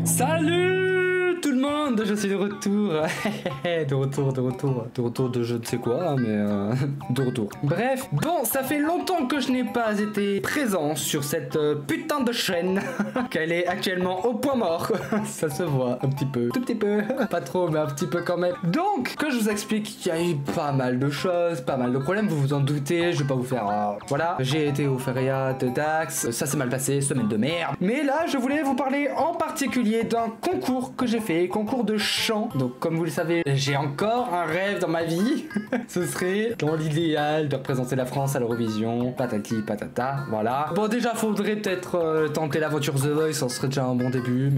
Salut tout le monde, je suis de retour. de retour de je ne sais quoi, hein, mais de retour. Bref, bon, ça fait longtemps que je n'ai pas été présent sur cette putain de chaîne, qu'elle est actuellement au point mort. Ça se voit un petit peu, tout petit peu, pas trop, mais un petit peu quand même. Donc, que je vous explique qu'il y a eu pas mal de choses, pas mal de problèmes, vous vous en doutez, je vais pas vous faire... voilà, j'ai été au feria de Dax, ça s'est mal passé, semaine de merde. Mais là, je voulais vous parler en particulier d'un concours que j'ai fait, concours de chant. Donc, comme vous le savez, j'ai encore un rêve dans ma vie. Ce serait, dans l'idéal, de représenter la France à l'Eurovision, patati patata, voilà. Bon, déjà, faudrait peut-être tenter l'aventure The Voice, ça serait déjà un bon début,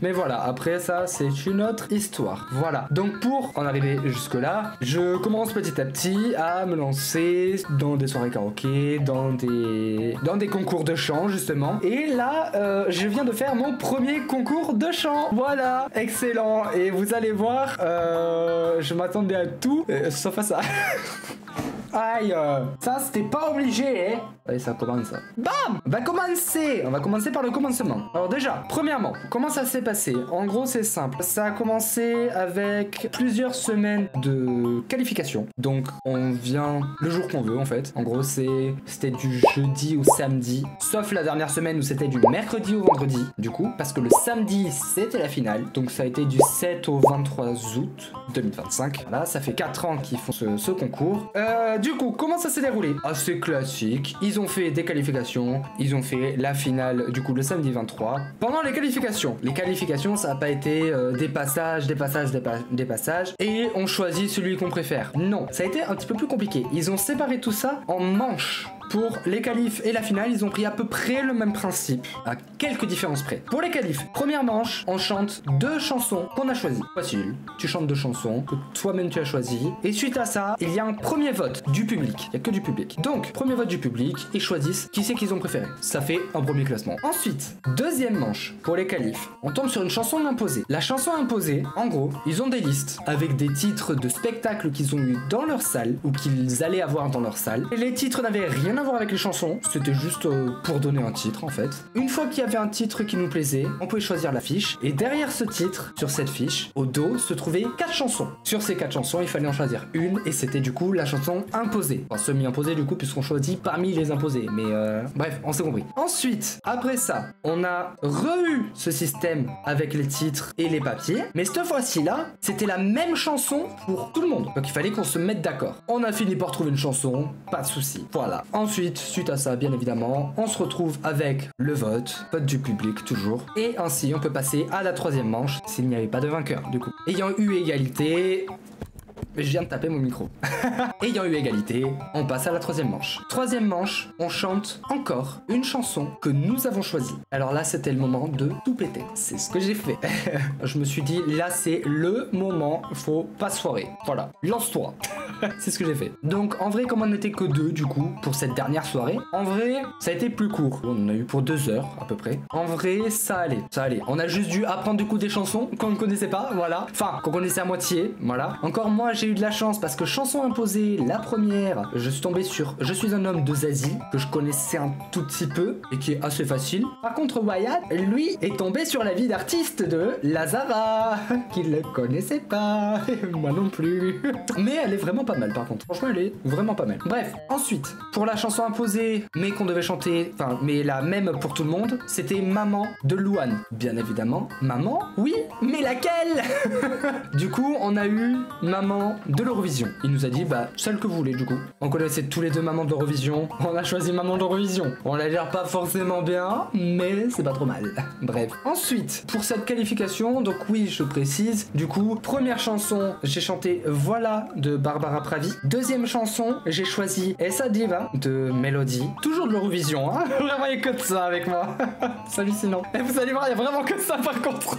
mais voilà, après ça, c'est une autre histoire. Voilà, donc pour en arriver jusque-là, je commence petit à petit à me lancer dans des soirées karaoké, dans des concours de chant, justement. Et là, je viens de faire mon premier concours de chant. Voilà, excellent. Et vous allez voir, je m'attendais à tout, sauf à ça. Aïe, ça c'était pas obligé, hein. Allez, ça commence. Bam! On va commencer par le commencement. Alors déjà, premièrement, comment ça s'est passé? En gros, c'est simple. Ça a commencé avec plusieurs semaines de qualification. Donc, on vient le jour qu'on veut, en fait. En gros, c'était du jeudi au samedi. Sauf la dernière semaine où c'était du mercredi au vendredi, du coup. Parce que le samedi, c'était la finale. Donc, ça a été du 7 au 23 août 2025. Voilà, ça fait 4 ans qu'ils font ce concours. Du coup, comment ça s'est déroulé? Assez classique. Ils ont fait des qualifications. Ils ont fait la finale, du coup, le samedi 23. Pendant les qualifications, ça n'a pas été des passages. Et on choisit celui qu'on préfère. Non, ça a été un petit peu plus compliqué. Ils ont séparé tout ça en manches. Pour les qualifs et la finale, ils ont pris à peu près le même principe, à quelques différences près. Pour les qualifs, première manche, on chante 2 chansons qu'on a choisies. Facile, tu chantes 2 chansons que toi-même tu as choisies. Et suite à ça, il y a un premier vote du public. Il n'y a que du public. Donc, premier vote du public, ils choisissent qui c'est qu'ils ont préféré. Ça fait un premier classement. Ensuite, deuxième manche, pour les qualifs, on tombe sur une chanson imposée. La chanson imposée, en gros, ils ont des listes avec des titres de spectacles qu'ils ont eu dans leur salle ou qu'ils allaient avoir dans leur salle. Et les titres n'avaient rien à voir avec les chansons, c'était juste pour donner un titre en fait. Une fois qu'il y avait un titre qui nous plaisait, on pouvait choisir la fiche et derrière ce titre, sur cette fiche, au dos se trouvaient 4 chansons. Sur ces 4 chansons, il fallait en choisir une et c'était du coup la chanson imposée. Enfin semi-imposée du coup puisqu'on choisit parmi les imposés, mais bref, on s'est compris. Ensuite, après ça, on a re-eu ce système avec les titres et les papiers, mais cette fois-ci là, c'était la même chanson pour tout le monde. Donc il fallait qu'on se mette d'accord. On a fini par trouver une chanson, pas de souci. Voilà. Ensuite, suite à ça, bien évidemment, on se retrouve avec le vote du public toujours. Et ainsi, on peut passer à la 3e manche s'il n'y avait pas de vainqueur, du coup. Ayant eu égalité... Je viens de taper mon micro. Ayant eu égalité, on passe à la 3e manche. 3e manche, on chante encore une chanson que nous avons choisie. Alors là, c'était le moment de tout péter. C'est ce que j'ai fait. Je me suis dit, là, c'est le moment, faut pas se foirer. Voilà, lance-toi. C'est ce que j'ai fait. Donc, en vrai, comme on n'était que 2, du coup, pour cette dernière soirée, en vrai, ça a été plus court. On en a eu pour 2 heures, à peu près. En vrai, ça allait. Ça allait. On a juste dû apprendre du coup des chansons qu'on ne connaissait pas, voilà. Enfin, qu'on connaissait à moitié, voilà. Encore moi, j'ai eu de la chance parce que chanson imposée, la première, je suis tombé sur Je suis un homme de Zazie, que je connaissais un tout petit peu et qui est assez facile. Par contre, Wyatt, lui, est tombé sur la vie d'artiste de Lazara, qu'il ne connaissait pas. Moi non plus. Mais elle est vraiment pas mal par contre. Franchement, elle est vraiment pas mal. Bref, ensuite, pour la chanson imposée, mais qu'on devait chanter, enfin, mais la même pour tout le monde, c'était Maman de Louane. Bien évidemment, Maman, oui, mais laquelle? Du coup, on a eu Maman de l'Eurovision. Il nous a dit, bah, celle que vous voulez, du coup. On connaissait tous les 2 Maman de l'Eurovision. On a choisi Maman de l'Eurovision. On la gère pas forcément bien, mais c'est pas trop mal. Bref. Ensuite, pour cette qualification, donc oui, je précise, du coup, première chanson, j'ai chanté Voilà de Barbara Pravi. Deuxième chanson, j'ai choisi Essa Diva de Mélodie. Toujours de l'Eurovision, hein. Vraiment, il y a que de ça avec moi. C'est hallucinant. Et vous allez voir, il y a vraiment que de ça par contre.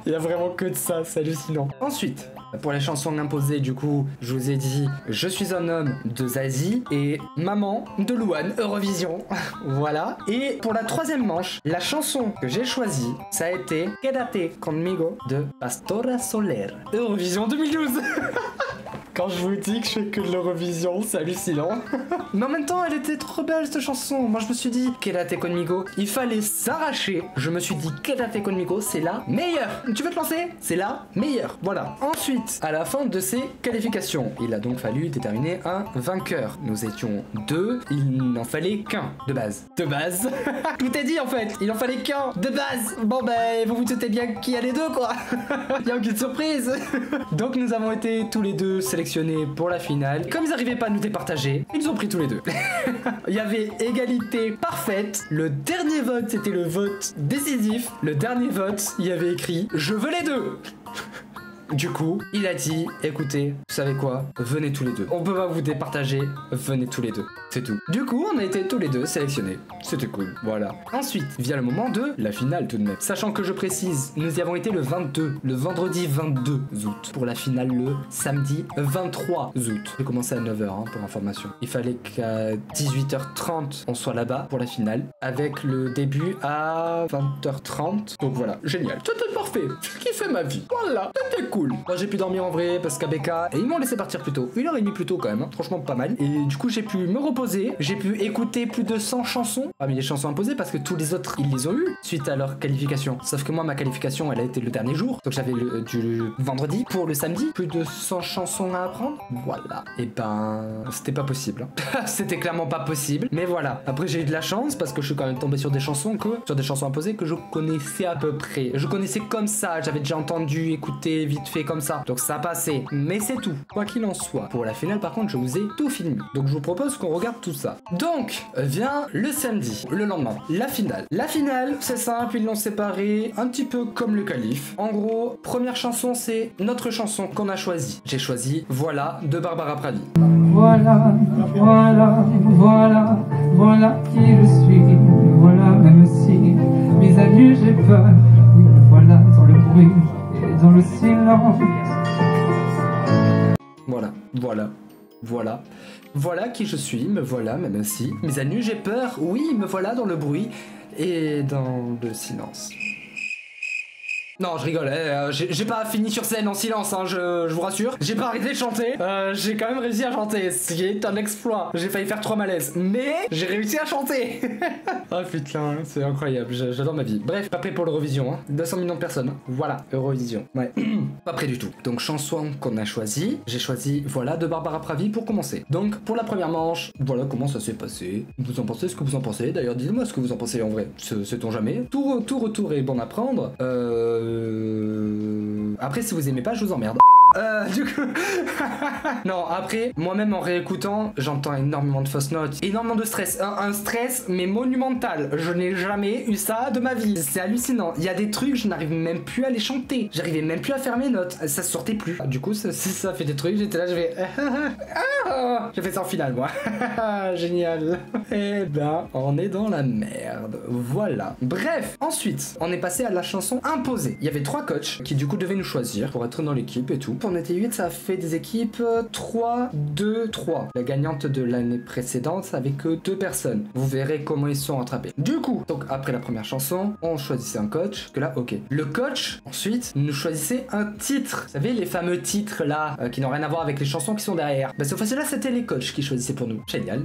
Il y a vraiment que de ça, c'est hallucinant. Ensuite, pour les chansons imposées, du coup, je vous ai dit Je suis un homme de Zazie et Maman de Louane, Eurovision. Voilà. Et pour la 3e manche, la chanson que j'ai choisie, ça a été Quédate conmigo de Pastora Soler, Eurovision 2012. Quand je vous dis que je fais que de l'Eurovision, c'est hallucinant. Mais en même temps, elle était trop belle cette chanson. Moi, je me suis dit, Quédate conmigo, il fallait s'arracher. Je me suis dit, Quédate conmigo, c'est la meilleure. Tu veux te lancer? C'est la meilleure. Voilà. Ensuite, à la fin de ces qualifications, il a donc fallu déterminer un vainqueur. Nous étions deux, il n'en fallait qu'un de base. De base. Tout est dit en fait. Il en fallait qu'un de base. Bon ben, vous vous doutez bien qu'il y a les deux quoi. Il y a aucune surprise. Donc nous avons été tous les deux sélectionnés pour la finale. Comme ils n'arrivaient pas à nous départager, ils ont pris tous les deux. Il y avait égalité parfaite. Le dernier vote, c'était le vote décisif. Le dernier vote, il y avait écrit « Je veux les deux ». Du coup, il a dit, écoutez, vous savez quoi? Venez tous les deux. On peut pas vous départager, venez tous les deux. C'est tout. Du coup, on a été tous les deux sélectionnés. C'était cool, voilà. Ensuite, vient le moment de la finale tout de même. Sachant que je précise, nous y avons été le 22, le vendredi 22 août. Pour la finale le samedi 23 août. J'ai commencé à 9h hein, pour information. Il fallait qu'à 18h30, on soit là-bas pour la finale. Avec le début à 20h30. Donc voilà, génial. C'était parfait. J'ai kiffé ma vie. Voilà, c'était cool. Moi j'ai pu dormir en vrai parce qu'ABK, et ils m'ont laissé partir plus tôt. 1h30 plus tôt quand même, hein. Franchement pas mal. Et du coup j'ai pu me reposer. J'ai pu écouter plus de 100 chansons. Parmi les chansons imposées parce que tous les autres ils les ont eu suite à leur qualification. Sauf que moi ma qualification elle a été le dernier jour. Donc j'avais du vendredi pour le samedi. Plus de 100 chansons à apprendre. Voilà. Et ben c'était pas possible. Hein. C'était clairement pas possible. Mais voilà. Après j'ai eu de la chance parce que je suis quand même tombé sur des chansons imposées que je connaissais à peu près. Je connaissais comme ça. J'avais déjà entendu, écouté vite fait comme ça. Donc ça passait. Mais c'est tout. Quoi qu'il en soit. Pour la finale par contre je vous ai tout filmé. Donc je vous propose qu'on regarde tout ça. Donc vient le samedi. Le lendemain. La finale. La finale c'est simple. Ils l'ont séparé un petit peu comme le calife. En gros première chanson c'est notre chanson qu'on a choisie. J'ai choisi Voilà de Barbara Pravi. Voilà, voilà, voilà, voilà qui je suis. Voilà même si mes amis j'ai peur. Oui, voilà dans le bruit et dans le silence. Voilà qui je suis, me voilà même si mes amis j'ai peur. Oui, me voilà dans le bruit et dans le silence. Non, je rigole, j'ai pas fini sur scène en silence, hein, je vous rassure. J'ai pas arrêté de chanter, j'ai quand même réussi à chanter, ce qui est un exploit. J'ai failli faire 3 malaises, mais j'ai réussi à chanter. Oh putain, c'est incroyable, j'adore ma vie. Bref, pas prêt pour l'Eurovision, hein. 200 millions de personnes, hein. Voilà, Eurovision, ouais. Pas prêt du tout. Donc chanson qu'on a choisie, j'ai choisi Voilà de Barbara Pravi pour commencer. Donc pour la première manche, voilà comment ça s'est passé. Vous en pensez ce que vous en pensez, d'ailleurs dites-moi ce que vous en pensez en vrai, sait-on jamais. Tout retour est bon à prendre. Après si vous aimez pas je vous emmerde. Du coup non après moi-même en réécoutant j'entends énormément de fausses notes, énormément de stress, un stress mais monumental. Je n'ai jamais eu ça de ma vie, c'est hallucinant. Il y a des trucs je n'arrive même plus à les chanter, j'arrivais même plus à faire mes notes, ça sortait plus. Du coup ça fait des trucs, j'étais là je vais j'ai fait ça en finale moi. Génial. Et ben on est dans la merde, voilà. Bref, ensuite on est passé à la chanson imposée. Il y avait 3 coachs qui du coup devaient nous choisir pour être dans l'équipe et tout. On était 8, ça a fait des équipes 3, 2, 3. La gagnante de l'année précédente, ça avait que 2 personnes. Vous verrez comment ils sont rattrapés. Du coup, donc après la première chanson, on choisissait un coach, que là, ok. Le coach, ensuite, nous choisissait un titre. Vous savez, les fameux titres là, qui n'ont rien à voir avec les chansons qui sont derrière. Bah cette fois-ci là, c'était les coachs qui choisissaient pour nous. Génial.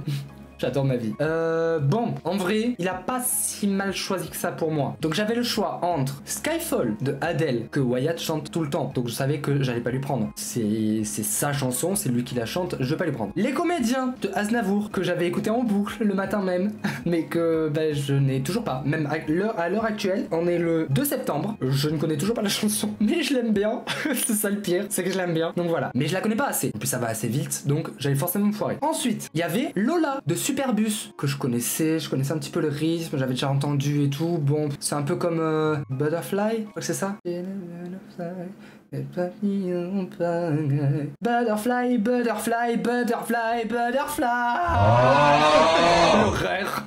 J'adore ma vie. Bon, en vrai, il a pas si mal choisi que ça pour moi. Donc j'avais le choix entre Skyfall de Adele, que Wyatt chante tout le temps. Donc je savais que j'allais pas lui prendre. C'est sa chanson, c'est lui qui la chante, je vais pas lui prendre. Les comédiens de Aznavour, que j'avais écouté en boucle le matin même, mais que ben, je n'ai toujours pas. Même à l'heure actuelle, on est le 2 septembre. Je ne connais toujours pas la chanson, mais je l'aime bien. C'est ça le pire, c'est que je l'aime bien. Donc voilà. Mais je la connais pas assez. En plus ça va assez vite, donc j'allais forcément me foirer. Ensuite, il y avait Lola de Superbus, que je connaissais un petit peu le rythme, j'avais déjà entendu et tout. Bon, c'est un peu comme Butterfly, je crois que c'est ça. Butterfly, butterfly, butterfly, butterfly. L'horaire.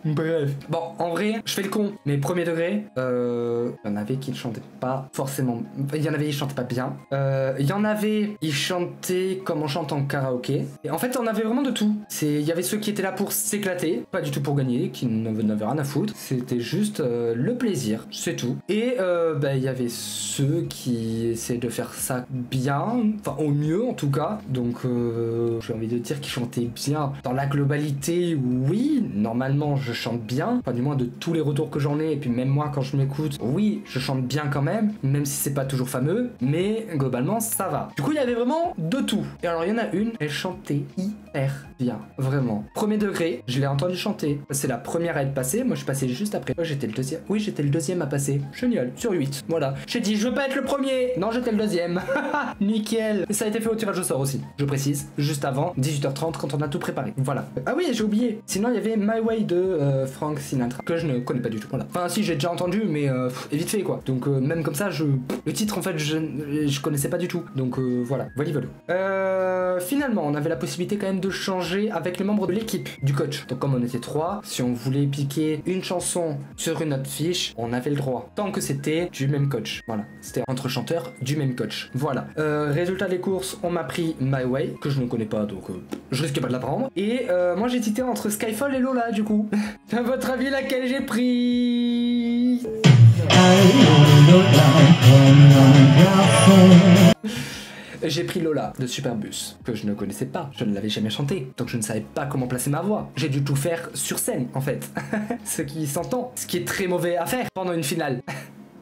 Bref. Bon, en vrai, je fais le con. Mais premier degré, il y en avait qui ne chantaient pas forcément. Il y en avait qui chantaient pas bien. Il y en avait, ils chantaient comme on chante en karaoké. Et en fait, on avait vraiment de tout. Il y avait ceux qui étaient là pour s'éclater, pas du tout pour gagner, qui n'avaient rien à foutre. C'était juste le plaisir, c'est tout. Et il y avait ceux qui essaient de faire ça bien, enfin au mieux en tout cas. Donc j'ai envie de dire qu'ils chantaient bien. Dans la globalité, oui, normalement je chante bien. Enfin du moins de tous les retours que j'en ai. Et puis même moi quand je m'écoute, oui, je chante bien quand même. Même si c'est pas toujours fameux. Mais globalement ça va. Du coup il y avait vraiment de tout. Et alors il y en a une, elle chantait hyper bien. Vraiment. Premier degré, je l'ai entendu chanter. C'est la première à être passée. Moi je suis passé juste après. J'étais le deuxième. Oui, j'étais le deuxième à passer. Génial. Sur 8. Voilà. J'ai dit je veux pas être le premier. Non, j'étais le deuxième. Nickel. Et ça a été fait au tirage au sort aussi. Je précise. Juste avant 18h30 quand on a tout préparé. Voilà. Ah oui, j'ai oublié. Sinon il y avait My Way de Frank Sinatra que je ne connais pas du tout. Voilà. Enfin si, j'ai déjà entendu mais vite fait quoi. Donc même comme ça, le titre en fait je connaissais pas du tout. Donc voilà. Voilà. Finalement, on avait la possibilité quand même de changer avec les membres de l'équipe du coach. Donc comme on était 3, si on voulait piquer une chanson sur une autre fiche, on avait le droit. Tant que c'était du même coach. Voilà. C'était entre chanteurs du même coach. Voilà. Résultat des courses, on m'a pris My Way, que je ne connais pas, donc je risque pas de la prendre. Et moi j'hésitais entre Skyfall et Lola du coup. À votre avis, laquelle j'ai pris? J'ai pris Lola de Superbus, que je ne connaissais pas, je ne l'avais jamais chanté, donc je ne savais pas comment placer ma voix. J'ai dû tout faire sur scène, en fait. Ce qui s'entend, ce qui est très mauvais à faire pendant une finale.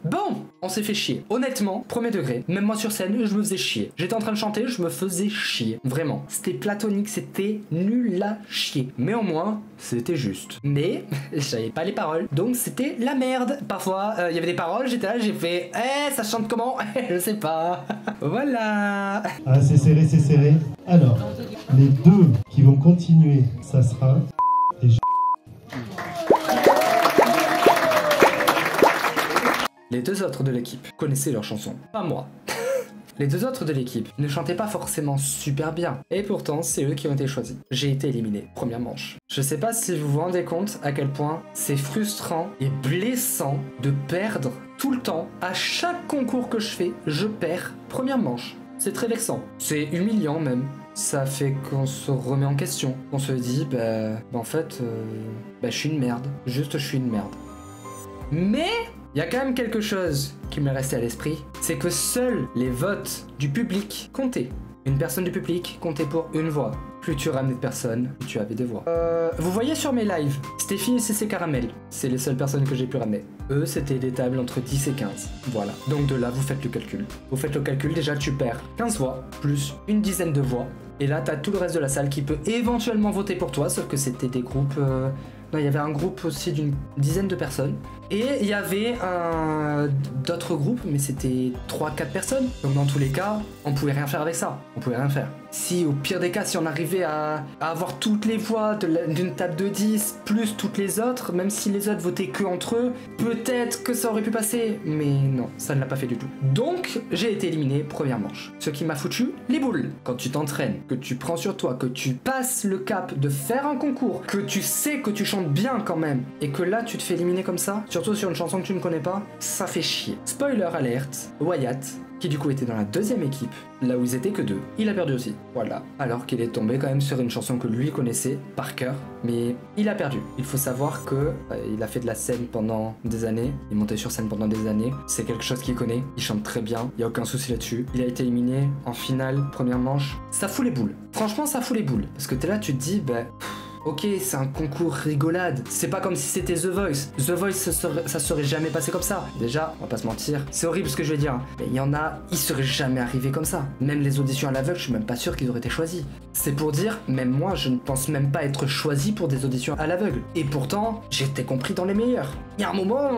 Bon, on s'est fait chier. Honnêtement, premier degré, même moi sur scène, je me faisais chier. J'étais en train de chanter, je me faisais chier. Vraiment. C'était platonique, c'était nul à chier. Mais au moins, c'était juste. Mais, je savais pas les paroles, donc c'était la merde. Parfois, il y avait des paroles, j'étais là, j'ai fait « ça chante comment ?» Je sais pas. Voilà. Ah, c'est serré, c'est serré. Alors, les deux qui vont continuer, ça sera... Les deux autres de l'équipe connaissaient leur chanson, pas moi. Les deux autres de l'équipe ne chantaient pas forcément super bien, et pourtant c'est eux qui ont été choisis. J'ai été éliminé, première manche. Je sais pas si vous vous rendez compte à quel point c'est frustrant et blessant de perdre tout le temps. À chaque concours que je fais, je perds première manche. C'est très vexant, c'est humiliant même. Ça fait qu'on se remet en question, on se dit en fait, je suis une merde, juste je suis une merde. Mais... il y a quand même quelque chose qui m'est resté à l'esprit, c'est que seuls les votes du public comptaient. Une personne du public comptait pour une voix. Plus tu ramenais de personnes, plus tu avais des voix. Vous voyez sur mes lives, Stéphie et CC Caramel, c'est les seules personnes que j'ai pu ramener. Eux, c'était des tables entre 10 et 15. Voilà. Donc de là, vous faites le calcul. Vous faites le calcul, déjà tu perds 15 voix, plus une dizaine de voix. Et là, t'as tout le reste de la salle qui peut éventuellement voter pour toi, sauf que c'était des groupes... Non, il y avait un groupe aussi d'une dizaine de personnes. Et il y avait d'autres groupes, mais c'était 3-4 personnes. Donc dans tous les cas, on pouvait rien faire avec ça. On pouvait rien faire. Si au pire des cas, si on arrivait à avoir toutes les voix d'une table de 10, plus toutes les autres, même si les autres votaient que entre eux, peut-être que ça aurait pu passer. Mais non, ça ne l'a pas fait du tout. Donc, j'ai été éliminé première manche. Ce qui m'a foutu les boules. Quand tu t'entraînes, que tu prends sur toi, que tu passes le cap de faire un concours, que tu sais que tu chantes bien quand même, et que là tu te fais éliminer comme ça, surtout sur une chanson que tu ne connais pas, ça fait chier. Spoiler alerte, Wyatt, qui du coup était dans la deuxième équipe, là où ils étaient que 2, il a perdu aussi. Voilà. Alors qu'il est tombé quand même sur une chanson que lui connaissait par cœur, mais il a perdu. Il faut savoir que il a fait de la scène pendant des années, il montait sur scène pendant des années, c'est quelque chose qu'il connaît, il chante très bien, il y a aucun souci là-dessus. Il a été éliminé en finale, première manche, ça fout les boules. Franchement, ça fout les boules, parce que t'es là, tu te dis, ok, c'est un concours rigolade. C'est pas comme si c'était The Voice. The Voice, ça serait jamais passé comme ça. Déjà, on va pas se mentir, c'est horrible ce que je vais dire, mais il y en a, ils seraient jamais arrivés comme ça. Même les auditions à l'aveugle, je suis même pas sûr qu'ils auraient été choisis. C'est pour dire, même moi, je ne pense même pas être choisi pour des auditions à l'aveugle. Et pourtant, j'étais compris dans les meilleurs. Il y a un moment,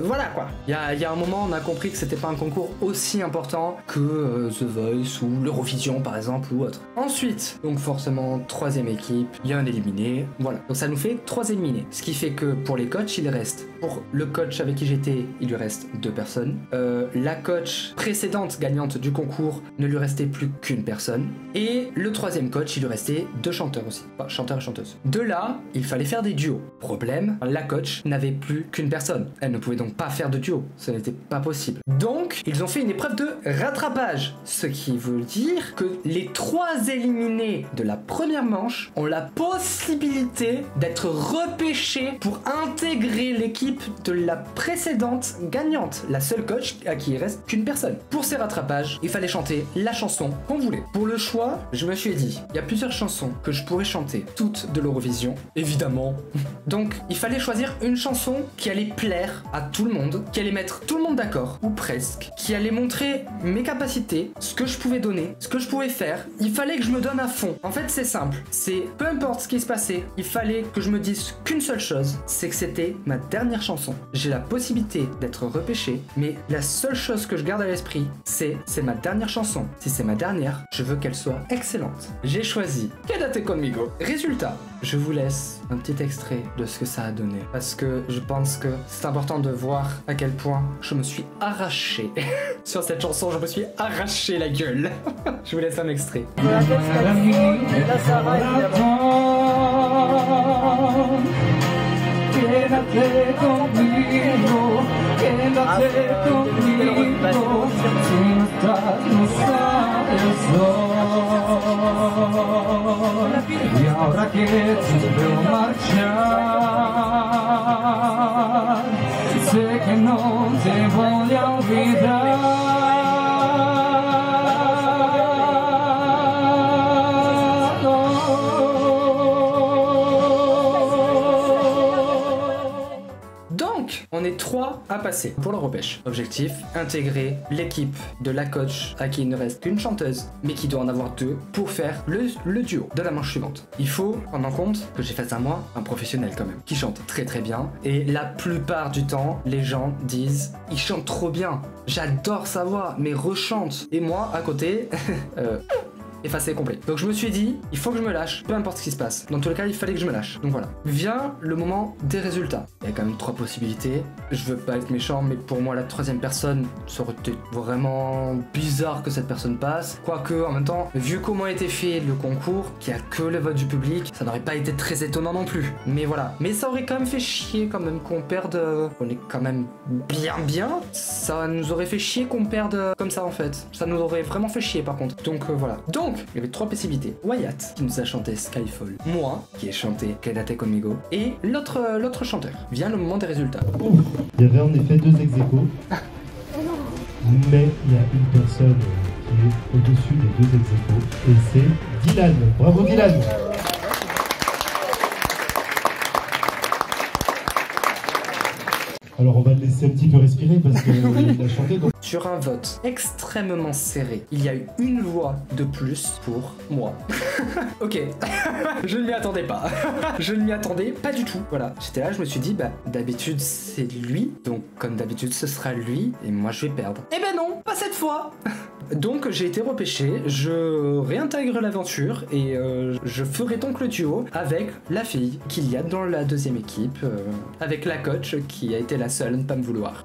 voilà quoi. Il y a un moment, on a compris que c'était pas un concours aussi important que The Voice ou l'Eurovision par exemple ou autre. Ensuite, donc forcément, troisième équipe, il y a un éliminé, voilà. Donc ça nous fait 3 éliminés. Ce qui fait que pour les coachs, il reste, pour le coach avec qui j'étais, il lui reste 2 personnes. La coach précédente gagnante du concours ne lui restait plus qu'une personne. Et le 3e coach, il lui restait 2 chanteurs aussi, enfin, chanteurs et chanteuses. De là, il fallait faire des duos. Problème, la coach n'avait plus qu'une personne. Elle ne pouvait donc pas faire de duo, ce n'était pas possible. Donc, ils ont fait une épreuve de rattrapage, ce qui veut dire que les 3 éliminés de la première manche ont la possibilité d'être repêchés pour intégrer l'équipe de la précédente gagnante, la seule coach à qui il reste qu'une personne. Pour ces rattrapages, il fallait chanter la chanson qu'on voulait. Pour le choix, je me suis dit, il y a plusieurs chansons que je pourrais chanter, toutes de l'Eurovision, évidemment. Donc, il fallait choisir une chanson qui allait plaire à tout le monde, qui allait mettre tout le monde d'accord, ou presque, qui allait montrer mes capacités, ce que je pouvais donner, ce que je pouvais faire. Il fallait que je me donne à fond. En fait, c'est simple. C'est peu importe ce qui se passait, il fallait que je me dise qu'une seule chose, c'est que c'était ma dernière chanson. J'ai la possibilité d'être repêché, mais la seule chose que je garde à l'esprit, c'est ma dernière chanson. Si c'est ma dernière, je veux qu'elle soit excellente. J'ai choisi Quédate conmigo. Résultat, je vous laisse un petit extrait de ce que ça a donné, parce que je pense que c'est important de voir à quel point je me suis arraché. Sur cette chanson, je me suis arraché la gueule. Je vous laisse un extrait. Quédate conmigo, quédate conmigo, si no estás no sabes hoy. Y ahora que te veo marchar, sé que no te voy a olvidar. On est 3 à passer pour le repêche. Objectif, intégrer l'équipe de la coach à qui il ne reste qu'une chanteuse, mais qui doit en avoir 2 pour faire le duo de la manche suivante. Il faut prendre en compte que j'ai face à moi un professionnel quand même, qui chante très très bien. Et la plupart du temps, les gens disent « il chante trop bien, j'adore sa voix, mais rechante ». Et moi, à côté... effacé complet. Donc je me suis dit, il faut que je me lâche, peu importe ce qui se passe. Dans tous les cas, il fallait que je me lâche. Donc voilà. Vient le moment des résultats. Il y a quand même 3 possibilités. Je veux pas être méchant, mais pour moi, la 3e personne, ça aurait été vraiment bizarre que cette personne passe. Quoique, en même temps, vu comment a été fait le concours, qu'il y a que le vote du public, ça n'aurait pas été très étonnant non plus. Mais voilà. Mais ça aurait quand même fait chier quand même qu'on perde... On est quand même bien. Ça nous aurait fait chier qu'on perde comme ça en fait. Ça nous aurait vraiment fait chier par contre. Donc voilà. Donc, il y avait 3 possibilités. Wyatt, qui nous a chanté Skyfall. Moi, qui ai chanté Quédate conmigo. Et l'autre chanteur. Vient le moment des résultats. Il y avait en effet 2 ex-aequo. Mais il y a une personne qui est au-dessus des 2 ex-aequo. Et c'est Dylan. Bravo Dylan. Alors on va le laisser un petit peu respirer parce qu'il a chanté. Donc... Sur un vote extrêmement serré, il y a eu une voix de plus pour moi. Ok, je ne m'y attendais pas. Je ne m'y attendais pas du tout. Voilà, j'étais là, je me suis dit, bah d'habitude c'est lui, donc comme d'habitude ce sera lui, et moi je vais perdre. Eh ben non, pas cette fois. Donc j'ai été repêché, je réintègre l'aventure et je ferai donc le duo avec la fille qu'il y a dans la 2e équipe, avec la coach qui a été la seule à ne pas me vouloir.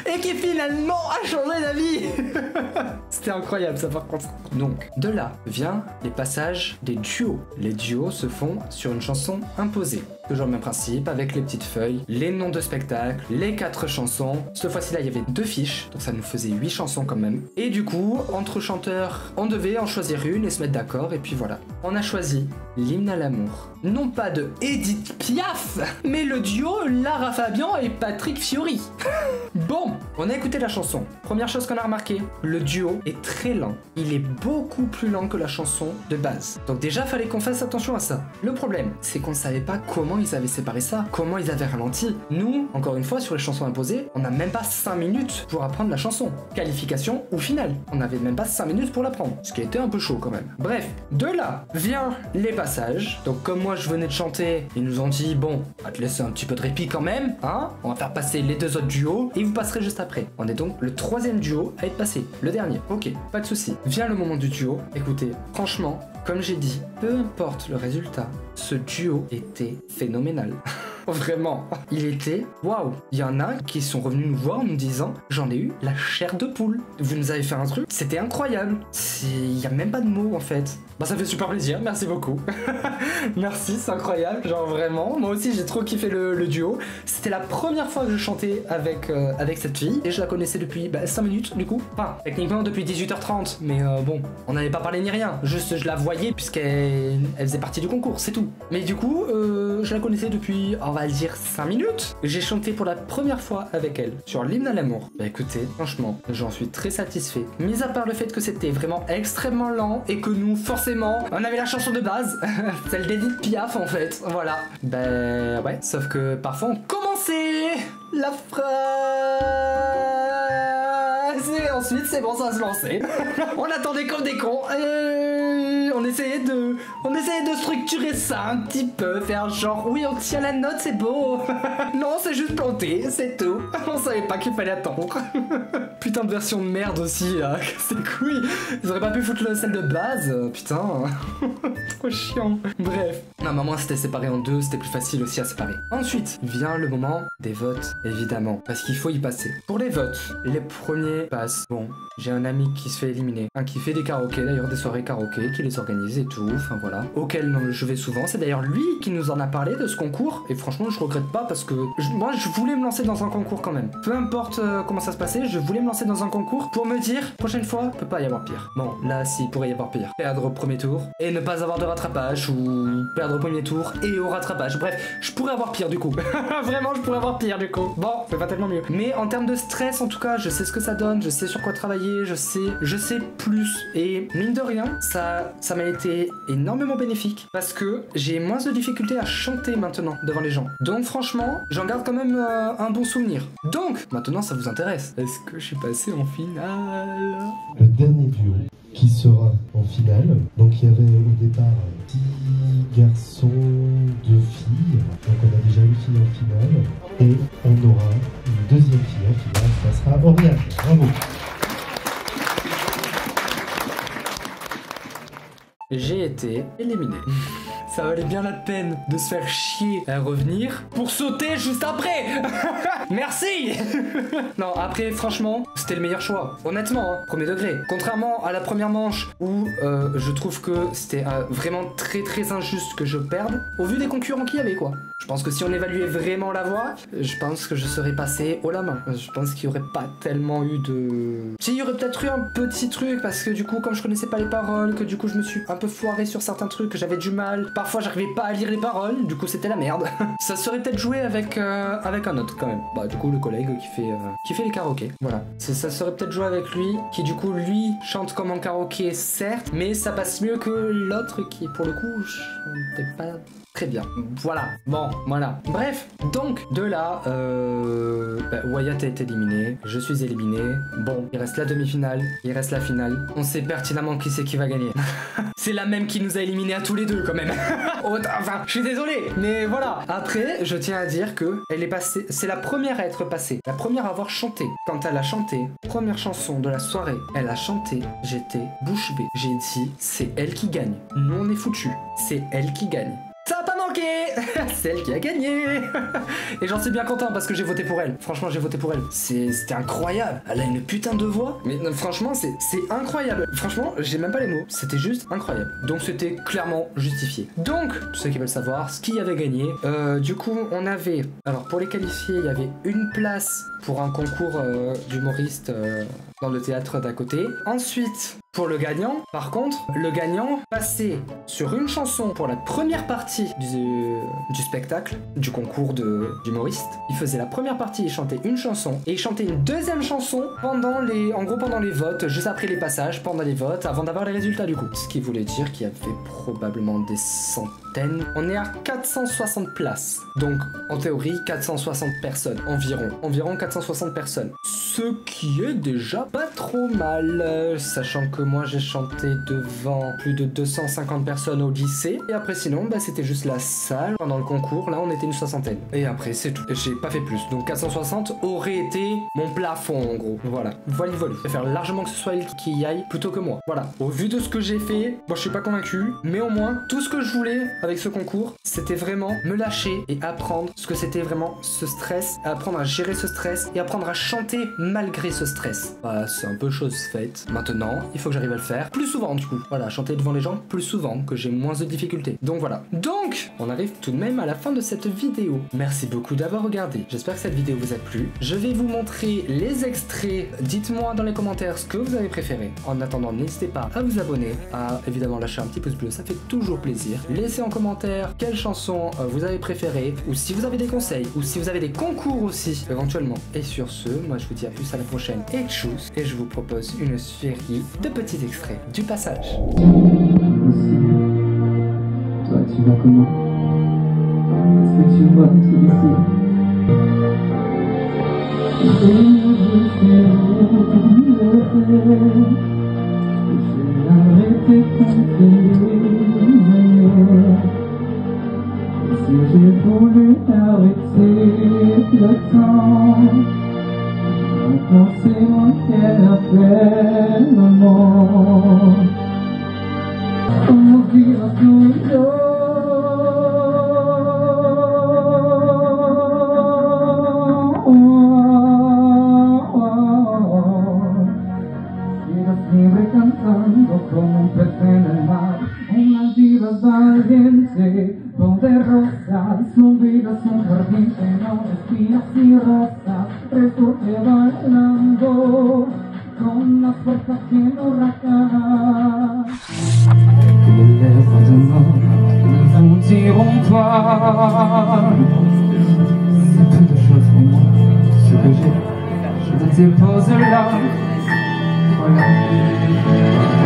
Et qui finalement a changé d'avis. C'était incroyable ça par contre. Donc de là vient les passages des duos. Les duos se font sur une chanson imposée. Toujours le même principe, avec les petites feuilles, les noms de spectacles, les 4 chansons. Cette fois-ci là, il y avait 2 fiches, donc ça nous faisait 8 chansons quand même. Et du coup, entre chanteurs, on devait en choisir une et se mettre d'accord, et puis voilà. On a choisi l'hymne à l'amour. Non pas de Edith Piaf, mais le duo Lara Fabian et Patrick Fiori. Bon, on a écouté la chanson. Première chose qu'on a remarqué, le duo est très lent. Il est beaucoup plus lent que la chanson de base. Donc déjà, fallait qu'on fasse attention à ça. Le problème, c'est qu'on savait pas comment ils avaient séparé ça, comment ils avaient ralenti. Nous, encore une fois, sur les chansons imposées, on n'a même pas 5 minutes pour apprendre la chanson. Qualification ou finale. On n'avait même pas 5 minutes pour l'apprendre, ce qui était un peu chaud quand même. Bref, de là vient les passages. Donc comme moi je venais de chanter, ils nous ont dit bon, on va te laisser un petit peu de répit quand même, hein. On va faire passer les 2 autres duos et vous passerez juste après. On est donc le le troisième duo à être passé. Le dernier. Ok, pas de souci. Vient le moment du duo. Écoutez, franchement, comme j'ai dit, peu importe le résultat, ce duo était phénoménal. Vraiment, il était waouh. Il y en a qui sont revenus nous voir en nous disant j'en ai eu la chair de poule. Vous nous avez fait un truc, c'était incroyable. Il y a même pas de mots en fait. Bah ça fait super plaisir, merci beaucoup. Merci, c'est incroyable, genre vraiment. Moi aussi j'ai trop kiffé le duo. C'était la première fois que je chantais avec cette fille et je la connaissais depuis 5 minutes du coup. Enfin, techniquement depuis 18h30, mais bon, on n'avait pas parlé ni rien. Juste je la voyais puisqu'elle faisait partie du concours, c'est tout. Mais du coup, je la connaissais depuis, on va dire 5 minutes. J'ai chanté pour la première fois avec elle sur l'hymne à l'amour. Bah écoutez, franchement, j'en suis très satisfait. Mis à part le fait que c'était vraiment extrêmement lent et que nous, forcément, on avait la chanson de base, celle d'Edith Piaf en fait, voilà. Ben ouais, sauf que parfois on commençait la phrase et ensuite c'est bon, ça se lançait. On attendait comme des cons et on essayait de structurer ça un petit peu, faire genre oui on tient la note, c'est beau. Non, c'est juste planté, c'est tout. On savait pas qu'il fallait attendre. Putain de version de merde aussi là, c'est couilles. Ils auraient pas pu foutre celle de base, putain. Trop chiant. Bref. Non, maman c'était séparé en deux, c'était plus facile aussi à séparer. Ensuite, vient le moment des votes, évidemment, parce qu'il faut y passer. Pour les votes, les premiers passent. Bon, j'ai un ami qui se fait éliminer, qui fait des karaokés, d'ailleurs des soirées karaokés, qui les organise et tout, enfin voilà. Auquel je vais souvent, c'est d'ailleurs lui qui nous en a parlé de ce concours, et franchement je regrette pas parce que moi je voulais me lancer dans un concours quand même. Peu importe comment ça se passait, je voulais me lancer dans un concours pour me dire, prochaine fois, peut pas y avoir pire. Bon, là si, il pourrait y avoir pire. Perdre au premier tour, et ne pas avoir de rattrapage, ou perdre au premier tour, et au rattrapage. Bref, je pourrais avoir pire du coup. Vraiment, je pourrais avoir pire du coup. Bon, c'est pas tellement mieux. Mais en termes de stress, en tout cas, je sais ce que ça donne, je sais sur quoi travailler, je sais plus. Et mine de rien, ça m'a été énormément bénéfique, parce que j'ai moins de difficultés à chanter maintenant devant les gens. Donc franchement, j'en garde quand même un bon souvenir. Donc, maintenant ça vous intéresse. Est-ce que je suis passé en finale? Le dernier duo qui sera en finale. Donc il y avait au départ 10 garçons, 2 filles. Donc on a déjà une fille en finale. Et on aura une deuxième fille en finale. Ça sera Oriane. Bravo. J'ai été éliminé. Ça valait bien la peine de se faire chier à revenir pour sauter juste après. Merci. Non, après, franchement, c'était le meilleur choix. Honnêtement, hein, premier degré. Contrairement à la première manche où je trouve que c'était vraiment très très injuste que je perde, au vu des concurrents qu'il y avait, quoi. Je pense que si on évaluait vraiment la voix, je pense que je serais passé haut la main. Je pense qu'il n'y aurait pas tellement eu de... Si, il y aurait peut-être eu un petit truc, parce que du coup, comme je connaissais pas les paroles, que du coup je me suis un peu foiré sur certains trucs, que j'avais du mal. Parfois, j'arrivais pas à lire les paroles, du coup c'était la merde. Ça serait peut-être joué avec un autre quand même. Bah du coup, le collègue qui fait les karaokés. Voilà. Ça serait peut-être joué avec lui, qui du coup, lui, chante comme en karaoké, certes, mais ça passe mieux que l'autre qui, pour le coup, chantait pas... très bien. Voilà. Bon, voilà. Bref, donc, de là, Wyatt a été éliminé. Je suis éliminé. Bon, il reste la demi-finale. Il reste la finale. On sait pertinemment qui c'est qui va gagner. C'est la même qui nous a éliminés à tous les deux, quand même. Enfin, je suis désolé. Mais voilà. Après, je tiens à dire que elle est passée... C'est la première à être passée. La première à avoir chanté. Quand elle a chanté, première chanson de la soirée, elle a chanté. J'étais bouche bée. J'ai dit, c'est elle qui gagne. Nous, on est foutus. C'est elle qui gagne. Ça a pas manqué. C'est elle qui a gagné. Et j'en suis bien content parce que j'ai voté pour elle. Franchement, j'ai voté pour elle. C'était incroyable. Elle a une putain de voix. Mais non, franchement, c'est incroyable. Franchement, j'ai même pas les mots. C'était juste incroyable. Donc c'était clairement justifié. Donc, tous ceux qui veulent savoir ce qui avait gagné, du coup, on avait... Alors, pour les qualifier, il y avait une place pour un concours d'humoriste dans le théâtre d'à côté. Ensuite... Pour le gagnant, par contre, le gagnant passait sur une chanson pour la première partie du spectacle, du concours d'humoriste. Il faisait la première partie, il chantait une chanson, et il chantait une deuxième chanson pendant les votes, juste après les passages, pendant les votes, avant d'avoir les résultats du coup. Ce qui voulait dire qu'il y avait probablement des centaines centaine. On est à 460 places. Donc, en théorie, 460 personnes environ. Environ 460 personnes. Ce qui est déjà pas trop mal. Sachant que moi, j'ai chanté devant plus de 250 personnes au lycée. Et après, sinon, bah, c'était juste la salle. Pendant le concours, là, on était une soixantaine. Et après, c'est tout. J'ai pas fait plus. Donc, 460 aurait été mon plafond, en gros. Voilà. Voilà. Je préfère largement que ce soit elle qui y aille plutôt que moi. Voilà. Au vu de ce que j'ai fait, moi, je suis pas convaincu. Mais au moins, tout ce que je voulais avec ce concours, c'était vraiment me lâcher et apprendre ce que c'était vraiment ce stress, apprendre à gérer ce stress et apprendre à chanter malgré ce stress. Bah, c'est un peu chose faite. Maintenant, il faut que j'arrive à le faire plus souvent, du coup. Voilà, chanter devant les gens plus souvent, que j'ai moins de difficultés. Donc voilà. Donc, on arrive tout de même à la fin de cette vidéo. Merci beaucoup d'avoir regardé. J'espère que cette vidéo vous a plu. Je vais vous montrer les extraits. Dites-moi dans les commentaires ce que vous avez préféré. En attendant, n'hésitez pas à vous abonner, à évidemment lâcher un petit pouce bleu, ça fait toujours plaisir. Laissez en commentaire quelle chanson vous avez préférée, ou si vous avez des conseils, ou si vous avez des concours aussi, éventuellement. Et sur ce, moi je vous dis à plus à la prochaine et tchuss, et je vous propose une série de petits extraits du passage. Toi, tu vas comment? Est-ce que tu vois tout ici? Arrêter si j'ai voulu arrêter le temps, maintenant c'est moi qu'elle appelle maman. On vivra toujours. Sigue cantando como un pez en el mar, unas divas valientes, donde rosas, su vida es un jardín lleno de espinas y rosas, resurge bailando con la fuerza que no racará. Que les lèvres de mort ne vous diront pas, c'est peu de choses pour moi, ce que j'ai, je te dépose là.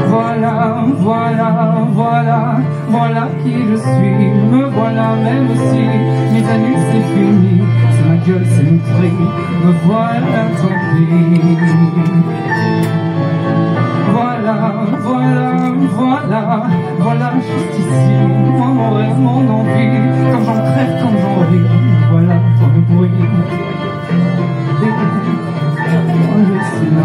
Voilà, voilà, voilà, voilà qui je suis. Me voilà même si mes années c'est fini. C'est ma gueule, c'est mon prix. Me voilà, tant pis. Voilà, voilà, voilà, voilà juste ici. Moi, mon rêve, mon envie. Quand j'en crève, quand j'en ris. Voilà, dans le bruit. Moi je suis là.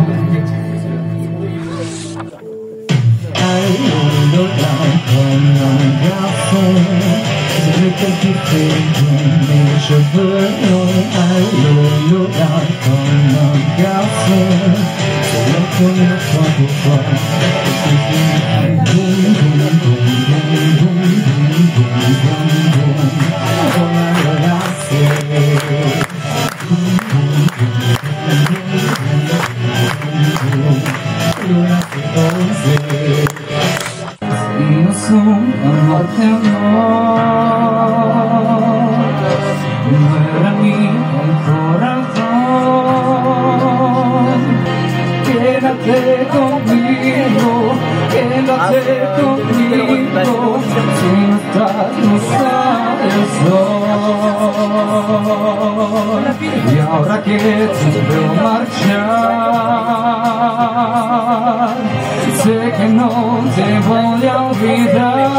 Comme un garçon, c'est lequel qui fait mes cheveux longs. Allô, là, comme un garçon, c'est la première fois pour toi. C'est boum, boum, boum, boum, boum, boum, boum, boum, boum. Voilà, c'est boum, boum, boum, là, c'est osé. Innocent, amor muera mi corazón. Quédate conmigo, quédate conmigo. Si no estás, no sale el sol. Y ahora que te veo marchar, sé que no te voy a olvidar.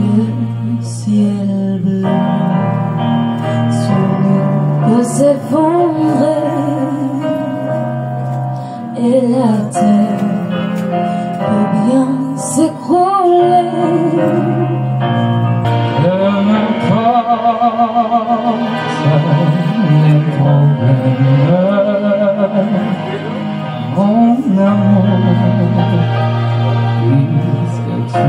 Le ciel bleu peut s'effondrer et la terre peut bien s'écrouler. Mon amour, puisque tu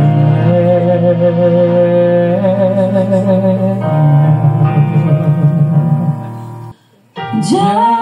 m'aimes.